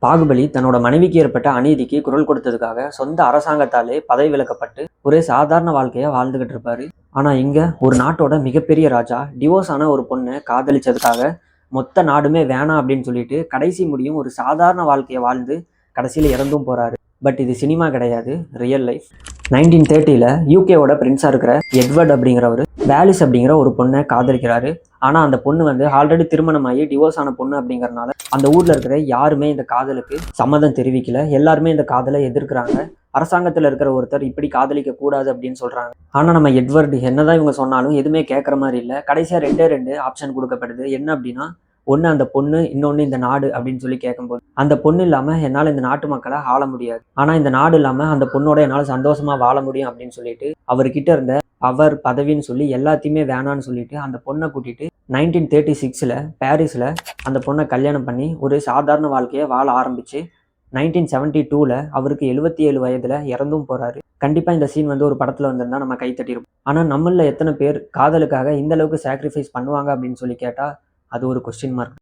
பாகுபலி தன்னோட மனைவிக்கு ஏற்பட்ட அநீதிக்கு குரல் கொடுத்ததுக்காக சொந்த அரசாங்கத்தாலே பதவி விலக்கப்பட்டு ஒரே சாதாரண வாழ்க்கையை வாழ்ந்துகிட்டு இருப்பாரு. ஆனா இங்க ஒரு நாட்டோட மிகப்பெரிய ராஜா டிவோர்ஸ் ஆன ஒரு பொண்ணை காதலிச்சதுக்காக மொத்த நாடுமே வேணாம் அப்படின்னு சொல்லிட்டு கடைசி முடியும் ஒரு சாதாரண வாழ்க்கையை வாழ்ந்து கடைசியில் இறந்தும் போறாரு. பட் இது சினிமா கிடையாது, ரியல் லைஃப். 1930 யூகேவோட பிரின்ஸாக இருக்கிற எட்வர்ட் அப்படிங்கிறவர் வேலிஸ் அப்படிங்கிற ஒரு பொண்ணை காதலிக்கிறாரு. ஆனால் அந்த பொண்ணு ஆல்ரெடி திருமணமாகி டிவோர்ஸ் ஆன பொண்ணு அப்படிங்கிறனால அந்த ஊரில் இருக்கிற யாருமே இந்த காதலுக்கு சம்மதம் தெரிவிக்கல. எல்லாருமே இந்த காதலை எதிர்க்கிறாங்க. அரசாங்கத்தில் இருக்கிற ஒருத்தர் இப்படி காதலிக்க கூடாது அப்படின்னு சொல்கிறாங்க. ஆனால் நம்ம எட்வர்டு என்னதான் இவங்க சொன்னாலும் எதுவுமே கேட்குற மாதிரி இல்லை. கடைசியாக ரெண்டே ஆப்ஷன் கொடுக்கப்படுது. என்ன அப்படின்னா, ஒன்று அந்த பொண்ணு, இன்னொன்று இந்த நாடு அப்படின்னு சொல்லி கேட்கும்போது, அந்த பொண்ணு இல்லாமல் என்னால் இந்த நாட்டு மக்களை ஆள முடியாது, ஆனால் இந்த நாடு இல்லாமல் அந்த பொண்ணோட என்னால் சந்தோஷமாக வாழ முடியும் அப்படின்னு சொல்லிட்டு அவர்கிட்ட இருந்த அவர் பதவின்னு சொல்லி எல்லாத்தையுமே வேணான்னு சொல்லிட்டு அந்த பொண்ணை கூட்டிட்டு 1936 பாரிஸில் அந்த பொண்ணை கல்யாணம் பண்ணி ஒரு சாதாரண வாழ்க்கையை வாழ ஆரம்பிச்சு 1972 அவருக்கு 77 வயதில் இறந்தும் போகிறாரு. கண்டிப்பாக இந்த சீன் ஒரு படத்தில் வந்திருந்தா நம்ம கை தட்டியிருப்போம். ஆனால் நம்மள எத்தனை பேர் காதலுக்காக இந்த அளவுக்கு சாக்ரிஃபைஸ் பண்ணுவாங்க அப்படின்னு சொல்லி கேட்டால் அது ஒரு கொஸ்டின் மார்க்.